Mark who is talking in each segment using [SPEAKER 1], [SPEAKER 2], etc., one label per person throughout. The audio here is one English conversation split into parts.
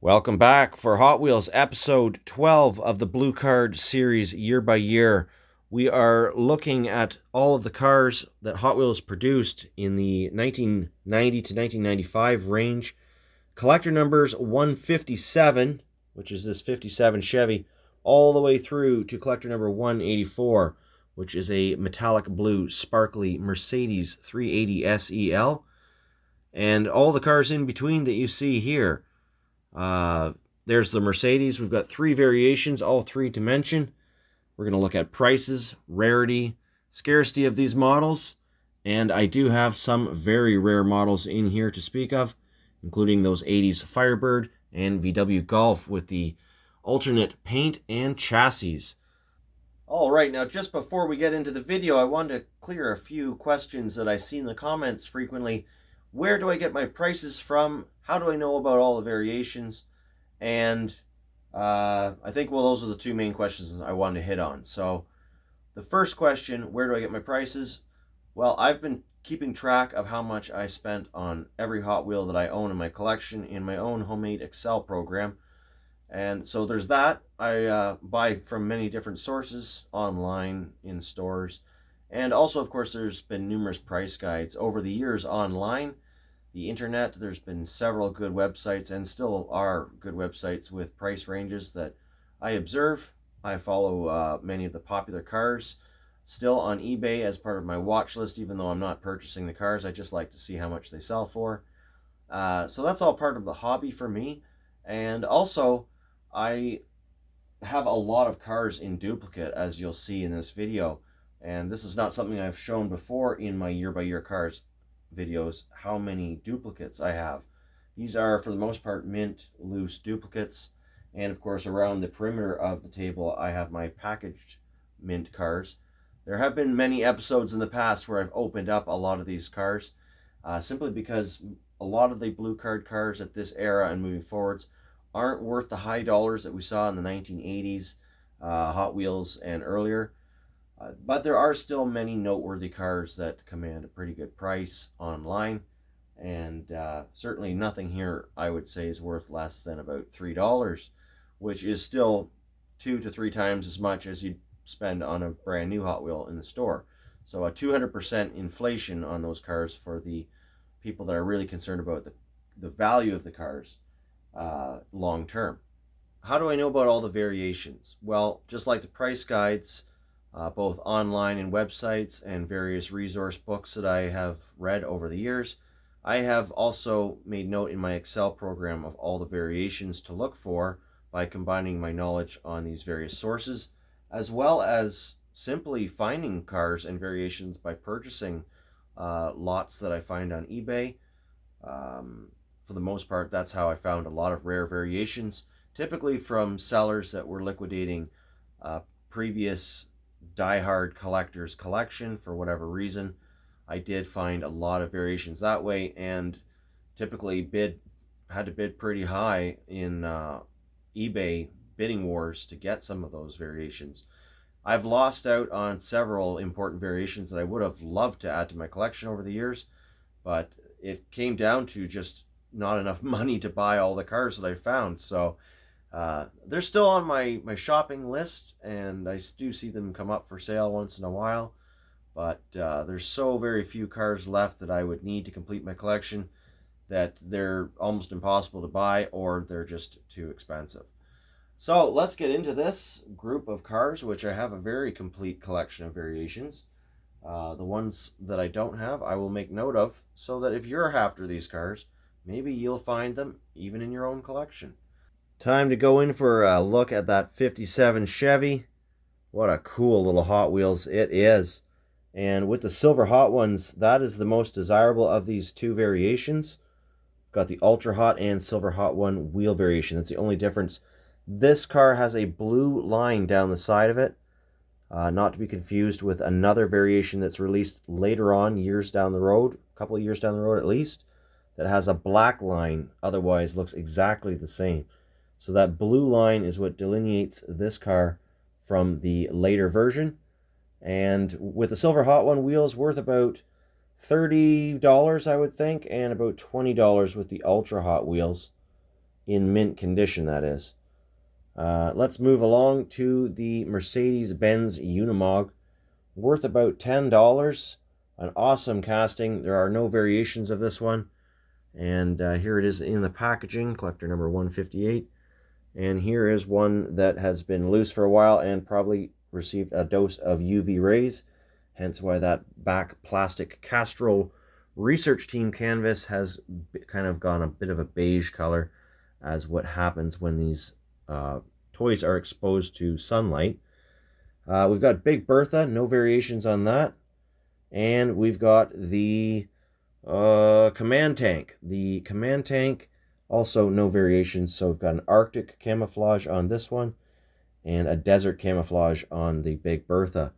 [SPEAKER 1] Welcome back for Hot Wheels episode 12 of the Blue Card series year by year. We are looking at all of the cars that Hot Wheels produced in the 1990 to 1995 range. Collector numbers 157, which is this 57 Chevy, all the way through to collector number 184, which is a metallic blue sparkly Mercedes 380 SEL. And all the cars in between that you see here. There's the Mercedes. We've got three variations, all three to mention. We're going to look at prices, rarity, scarcity of these models, and I do have some very rare models in here to speak of, including those 80s Firebird and VW Golf with the alternate paint and chassis. All right, now just before we get into the video, I wanted to clear a few questions that I see in the comments frequently. Where do I get my prices from? How do I know about all the variations? And I think, well, those are the two main questions I wanted to hit on. So the first question, where do I get my prices? Well, I've been keeping track of how much I spent on every Hot Wheel that I own in my collection in my own homemade Excel program. And so there's that. I buy from many different sources, online, in stores. And also, of course, there's been numerous price guides over the years online. The internet, there's been several good websites and still are good websites with price ranges that I observe. I follow many of the popular cars still on eBay as part of my watch list, even though I'm not purchasing the cars. I just like to see how much they sell for. So that's all part of the hobby for me. And also, I have a lot of cars in duplicate, as you'll see in this video. And this is not something I've shown before in my year-by-year cars videos, how many duplicates I have. These are, for the most part, mint loose duplicates. And, of course, around the perimeter of the table, I have my packaged mint cars. There have been many episodes in the past where I've opened up a lot of these cars, simply because a lot of the blue card cars at this era and moving forwards aren't worth the high dollars that we saw in the 1980s, Hot Wheels and earlier. But there are still many noteworthy cars that command a pretty good price online. And certainly nothing here, I would say, is worth less than about $3, which is still 2 to 3 times as much as you'd spend on a brand new Hot Wheel in the store. So a 200% inflation on those cars for the people that are really concerned about the value of the cars long term. How do I know about all the variations? Well, just like the price guides, both online and websites and various resource books that I have read over the years, I have also made note in my Excel program of all the variations to look for by combining my knowledge on these various sources, as well as simply finding cars and variations by purchasing lots that I find on eBay. For the most part, that's how I found a lot of rare variations, typically from sellers that were liquidating previous diehard collector's collection for whatever reason. I did find a lot of variations that way, and typically had to bid pretty high in eBay bidding wars to get some of those variations. I've lost out on several important variations that I would have loved to add to my collection over the years, but it came down to just not enough money to buy all the cars that I found. So they're still on my shopping list, and I do see them come up for sale once in a while. But there's so very few cars left that I would need to complete my collection that they're almost impossible to buy, or they're just too expensive. So let's get into this group of cars, which I have a very complete collection of variations. The ones that I don't have, I will make note of, so that if you're after these cars, maybe you'll find them even in your own collection. Time to go in for a look at that 57 Chevy. What a cool little Hot Wheels it is. And with the silver hot ones, that is the most desirable of these two variations. Got the ultra hot and silver hot one wheel variation. That's the only difference. This car has a blue line down the side of it, not to be confused with another variation that's released later on, years down the road, a couple of years down the road at least, that has a black line, otherwise looks exactly the same. So that blue line is what delineates this car from the later version. And with the silver hot one, wheels worth about $30, I would think, and about $20 with the ultra hot wheels. in mint condition, that is. Let's move along to the Mercedes-Benz Unimog, worth about $10. An awesome casting. There are no variations of this one. And here it is in the packaging, collector number 158. And here is one that has been loose for a while and probably received a dose of UV rays, hence why that back plastic Castrol research team canvas has kind of gone a bit of a beige color, as what happens when these toys are exposed to sunlight. We've got Big Bertha, no variations on that. And we've got the Command Tank. The Command Tank, also no variations. So we've got an Arctic camouflage on this one and a desert camouflage on the Big Bertha.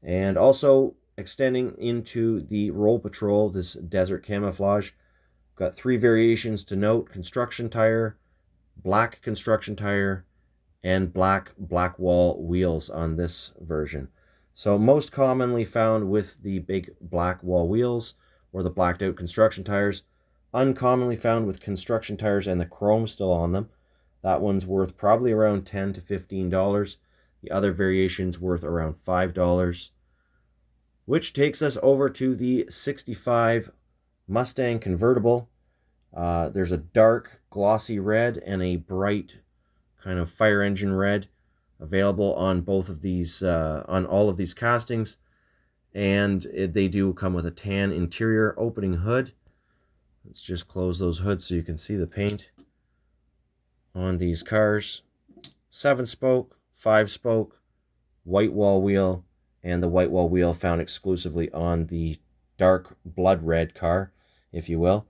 [SPEAKER 1] And also extending into the Roll Patrol, this desert camouflage. We've got 3 variations to note: construction tire, black construction tire, and black wall wheels on this version. So most commonly found with the big black wall wheels or the blacked out construction tires. Uncommonly found with construction tires and the chrome still on them. That one's worth probably around $10 to $15. The other variation's worth around $5. Which takes us over to the 65 Mustang Convertible. There's a dark glossy red and a bright kind of fire engine red available on both of these, on all of these castings. And they do come with a tan interior opening hood. Let's just close those hoods so you can see the paint on these cars. 7-spoke, 5-spoke, white wall wheel, and the white wall wheel found exclusively on the dark blood red car, if you will.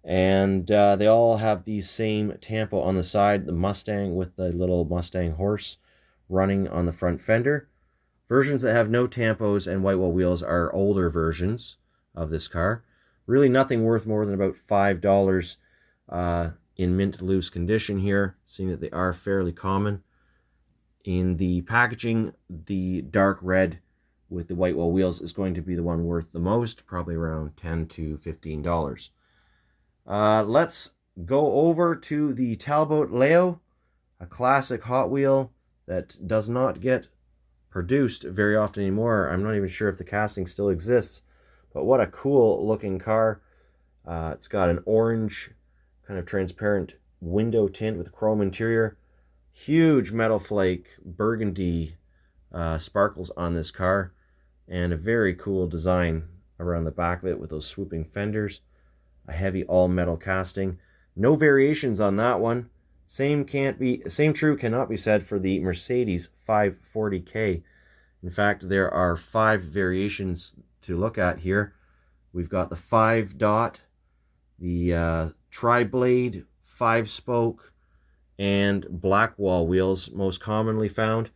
[SPEAKER 1] And they all have the same tampo on the side, the Mustang with the little Mustang horse running on the front fender. Versions that have no tampos and white wall wheels are older versions of this car. Really nothing worth more than about $5 in mint loose condition here, seeing that they are fairly common. In the packaging, the dark red with the white wall wheels is going to be the one worth the most, probably around $10 to $15. Let's go over to the Talbot Leo, a classic Hot Wheel that does not get produced very often anymore. I'm not even sure if the casting still exists, but what a cool looking car. It's got an orange kind of transparent window tint with chrome interior, huge metal flake burgundy sparkles on this car, and a very cool design around the back of it with those swooping fenders. A heavy all metal casting. No variations on that one. Same true cannot be said for the Mercedes 540K. In fact, there are 5 variations to look at here. We've got the 5-dot, the tri-blade, 5-spoke, and black wall wheels most commonly found.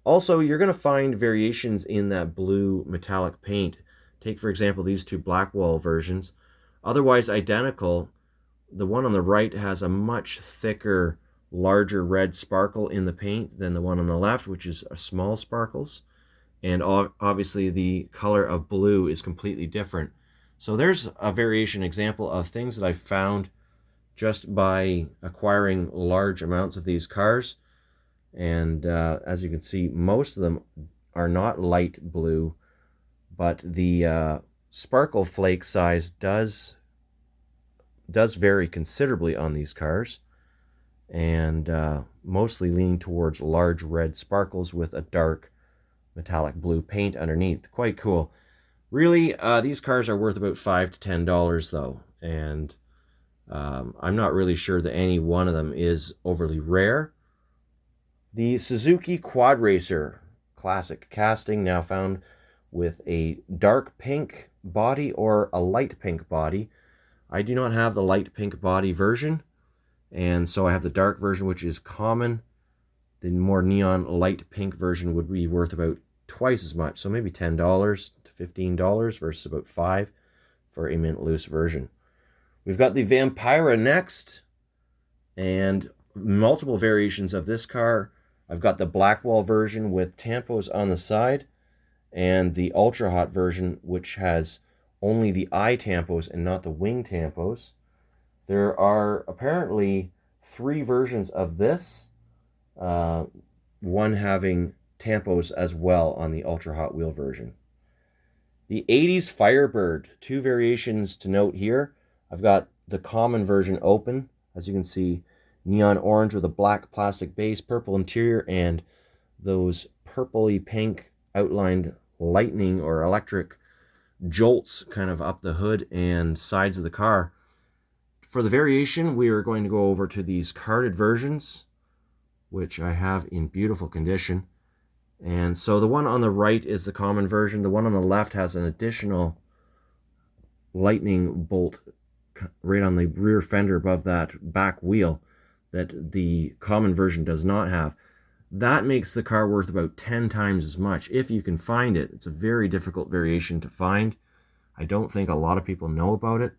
[SPEAKER 1] Also, you're going to find variations in that blue metallic paint. Take, for example, these 2 black wall versions. Otherwise identical, the one on the right has a much thicker, larger red sparkle in the paint than the one on the left, which is a small sparkles. And obviously the color of blue is completely different. So there's a variation example of things that I found just by acquiring large amounts of these cars. And as you can see, most of them are not light blue, but the sparkle flake size does vary considerably on these cars, and mostly leaning towards large red sparkles with a dark metallic blue paint underneath. Quite cool. Really, these cars are worth about $5 to $10 though, and I'm not really sure that any one of them is overly rare. The Suzuki Quad Racer, classic casting, now found with a dark pink body or a light pink body. I do not have the light pink body version, and so I have the dark version, which is common. The more neon light pink version would be worth about twice as much, so maybe $10 to $15 versus about $5 for a mint loose version. We've got the Vampira next, and multiple variations of this car. I've got the black wall version with tampos on the side, and the ultra hot version, which has only the eye tampos and not the wing tampos. There are apparently 3 versions of this, one having tampos as well on the Ultra Hot Wheel version. The 80s Firebird, 2 variations to note here. I've got the common version open, as you can see, neon orange with a black plastic base, purple interior, and those purpley pink outlined lightning or electric jolts kind of up the hood and sides of the car. For the variation, we are going to go over to these carded versions, which I have in beautiful condition. And so the one on the right is the common version. The one on the left has an additional lightning bolt right on the rear fender above that back wheel that the common version does not have. That makes the car worth about 10 times as much if you can find it. It's a very difficult variation to find. I don't think a lot of people know about it.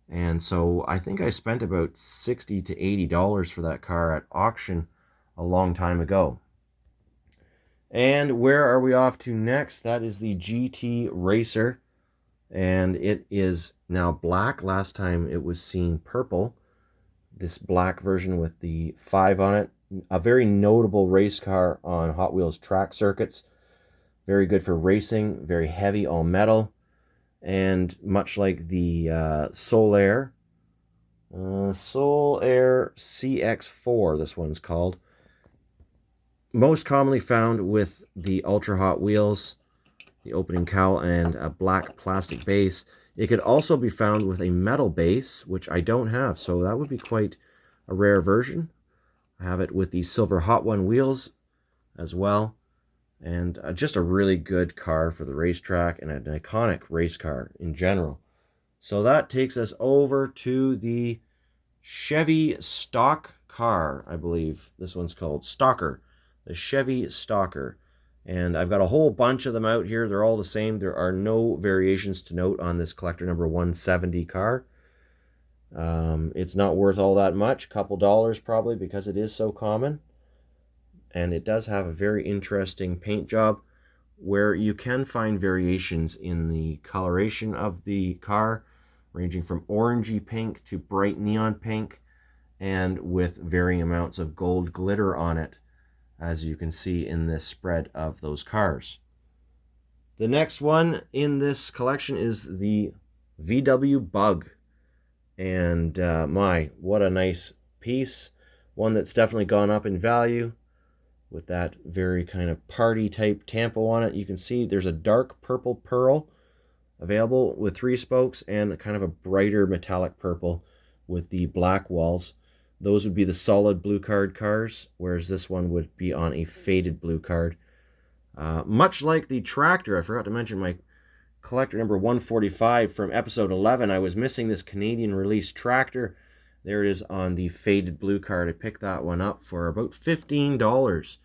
[SPEAKER 1] And so I think I spent about $60 to $80 for that car at auction a long time ago. And where are we off to next? That is the GT Racer. And it is now black. Last time it was seen purple. This black version with the 5 on it. A very notable race car on Hot Wheels track circuits. Very good for racing. Very heavy, all metal. And much like the Soul Air CX4, this one's called. Most commonly found with the Ultra Hot Wheels, the opening cowl, and a black plastic base. It could also be found with a metal base, which I don't have, so that would be quite a rare version. I have it with the silver Hot One wheels as well, and just a really good car for the racetrack and an iconic race car in general. So that takes us over to the Chevy stock car, I believe this one's called Stalker. The Chevy Stalker. And I've got a whole bunch of them out here. They're all the same. There are no variations to note on this collector number 170 car. It's not worth all that much, couple dollars probably, because it is so common. And it does have a very interesting paint job where you can find variations in the coloration of the car, ranging from orangey pink to bright neon pink, and with varying amounts of gold glitter on it, as you can see in this spread of those cars. The next one in this collection is the VW Bug. And my, what a nice piece. One that's definitely gone up in value with that very kind of party type tampo on it. You can see there's a dark purple pearl available with 3 spokes and kind of a brighter metallic purple with the black walls. Those would be the solid blue card cars, whereas this one would be on a faded blue card. Much like the tractor, I forgot to mention my collector number 145 from episode 11. I was missing this Canadian release tractor. There it is on the faded blue card. I picked that one up for about $15.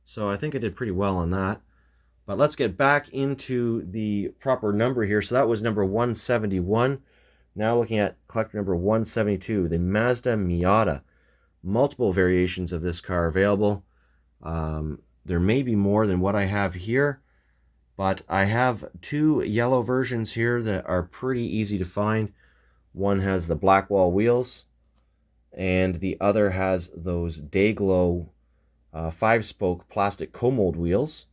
[SPEAKER 1] So I think I did pretty well on that. But let's get back into the proper number here. So that was number 171. Now looking at collector number 172, the Mazda Miata. Multiple variations of this car available. There may be more than what I have here, but I have 2 yellow versions here that are pretty easy to find. One has the black wall wheels, and the other has those Dayglow 5-spoke plastic co-mold wheels.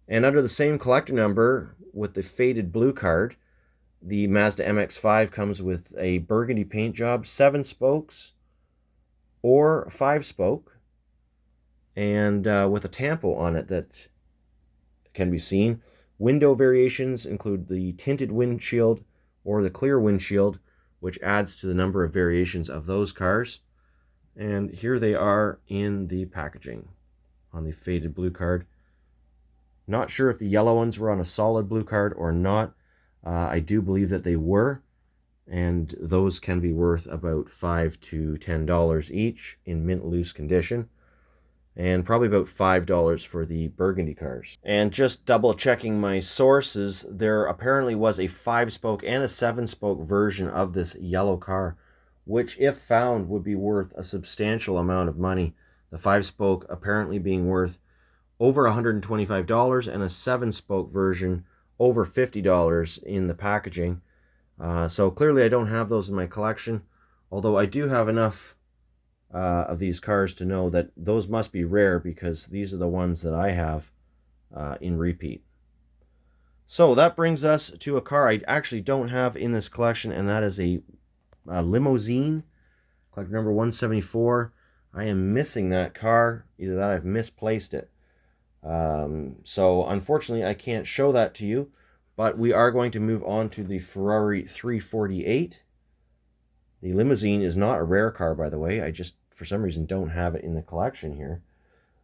[SPEAKER 1] And under the same collector number with the faded blue card, the Mazda MX-5 comes with a burgundy paint job, 7 spokes or 5-spoke, and with a tampo on it that can be seen. Window variations include the tinted windshield or the clear windshield, which adds to the number of variations of those cars. And here they are in the packaging on the faded blue card. Not sure if the yellow ones were on a solid blue card or not. I do believe that they were, and those can be worth about $5 to $10 each in mint loose condition, and probably about $5 for the burgundy cars. And just double checking my sources, there apparently was a 5-spoke and a 7-spoke version of this yellow car, which if found would be worth a substantial amount of money. The 5-spoke apparently being worth over $125, and a 7-spoke version over $50 in the packaging. So clearly I don't have those in my collection, although I do have enough of these cars to know that those must be rare, because these are the ones that I have in repeat. So that brings us to a car I actually don't have in this collection, and that is a limousine, collector number 174. I am missing that car. Either that or I've misplaced it. So unfortunately I can't show that to you, but we are going to move on to the Ferrari 348. The limousine is not a rare car, by the way. I just, for some reason, don't have it in the collection here.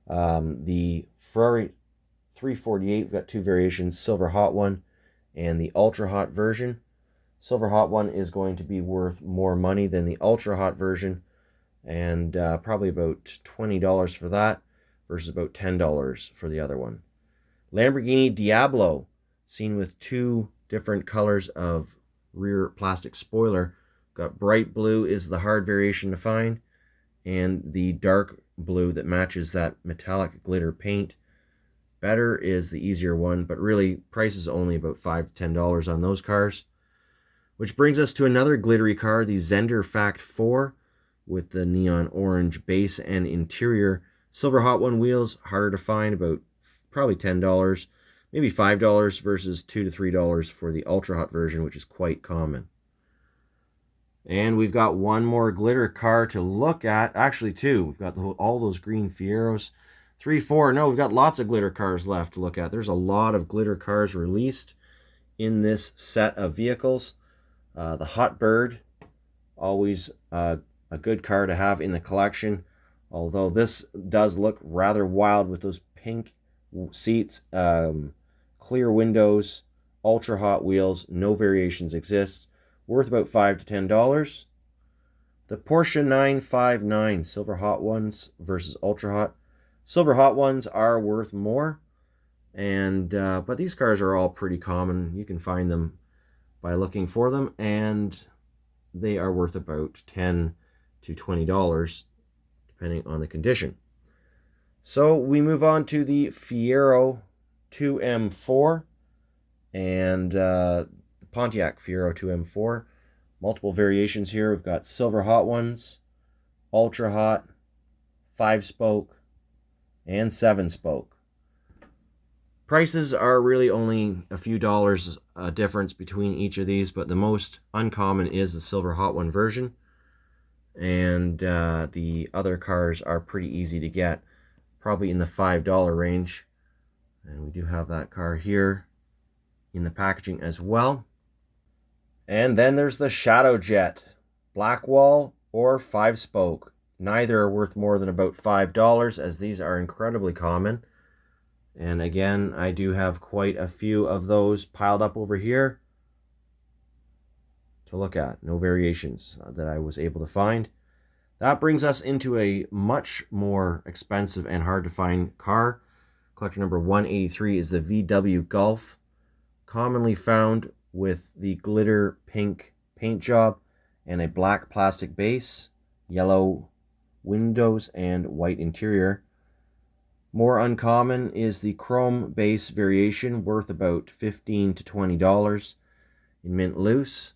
[SPEAKER 1] The Ferrari 348, we've got two variations, Silver Hot one and the Ultra Hot version. Silver Hot one is going to be worth more money than the Ultra Hot version, and probably about $20 for that versus about $10 for the other one. Lamborghini Diablo, seen with two different colors of rear plastic spoiler. Got bright blue is the hard variation to find, and the dark blue that matches that metallic glitter paint better is the easier one, but really price is only about $5 to $10 on those cars. Which brings us to another glittery car, the Zender Fact 4, with the neon orange base and interior. Silver Hot one wheels, harder to find, about probably $10, maybe $5 versus $2 to $3 for the Ultra Hot version, which is quite common. And we've got one more glitter car to look at. Actually, two. We've got all those green Fierros. 3, 4. No, we've got lots of glitter cars left to look at. There's a lot of glitter cars released in this set of vehicles. The Hot Bird, always a good car to have in the collection. Although this does look rather wild with those pink seats, clear windows, ultra hot wheels. No variations exist. Worth about $5 to $10. The Porsche 959 Silver Hot ones versus Ultra Hot. Silver Hot ones are worth more, and but these cars are all pretty common. You can find them by looking for them, and they are worth about $10 to $20 depending on the condition. So we move on to the Fierro 2M4 and Pontiac Fierro 2M4. Multiple variations here. We've got Silver Hot ones, Ultra Hot, 5-spoke, and 7-spoke. Prices are really only a few dollars difference between each of these, but the most uncommon is the Silver Hot one version. And the other cars are pretty easy to get, probably in the $5 range. And we do have that car here in the packaging as well. And then there's the Shadow Jet, Blackwall or 5-spoke. Neither are worth more than about $5, as these are incredibly common. And again, I do have quite a few of those piled up over here to look at. No variations that I was able to find. That brings us into a much more expensive and hard to find car. Collector number 183 is the VW Golf, commonly found with the glitter pink paint job and a black plastic base, yellow windows, and white interior. More uncommon is the chrome base variation, worth about $15 to $20 in mint loose.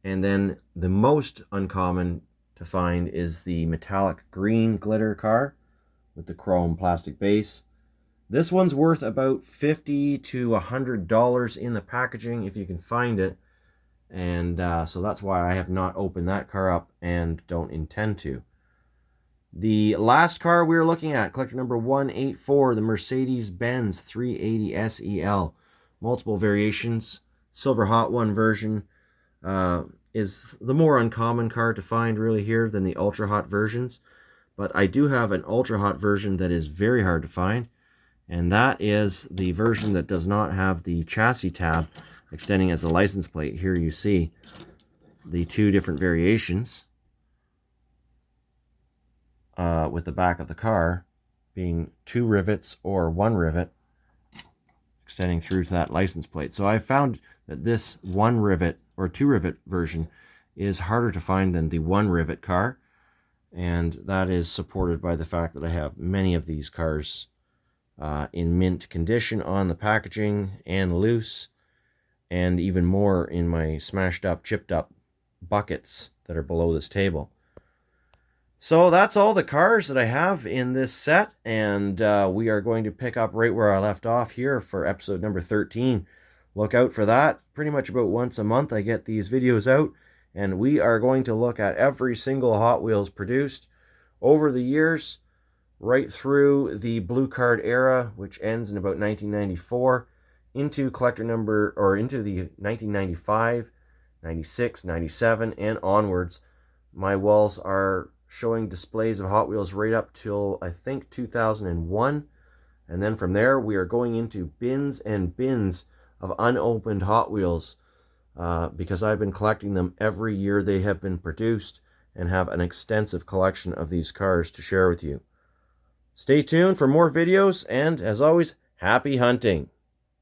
[SPEAKER 1] And then the most uncommon to find is the metallic green glitter car with the chrome plastic base. This one's worth about $50 to $100 in the packaging if you can find it. And so that's why I have not opened that car up and don't intend to. The last car we're looking at, collector number 184, the Mercedes-Benz 380 SEL. Multiple variations. Silver Hot one version is the more uncommon car to find really here than the Ultra Hot versions. But I do have an Ultra Hot version that is very hard to find. And that is the version that does not have the chassis tab extending as a license plate. Here you see the two different variations with the back of the car being 2 rivets or 1 rivet extending through to that license plate. So I found that this 1 rivet or 2 rivet version is harder to find than the 1 rivet car, and that is supported by the fact that I have many of these cars in mint condition on the packaging and loose, and even more in my smashed up, chipped up buckets that are below this table. So that's all the cars that I have in this set, and we are going to pick up right where I left off here for episode number 13. Look out for that. Pretty much about once a month I get these videos out, and we are going to look at every single Hot Wheels produced over the years, right through the blue card era, which ends in about 1994, into into the 1995, 96, 97, and onwards. My walls are showing displays of Hot Wheels right up till I think 2001, and then from there we are going into bins and bins of unopened Hot Wheels, because I've been collecting them every year they have been produced and have an extensive collection of these cars to share with you. Stay tuned for more videos, and as always, happy hunting!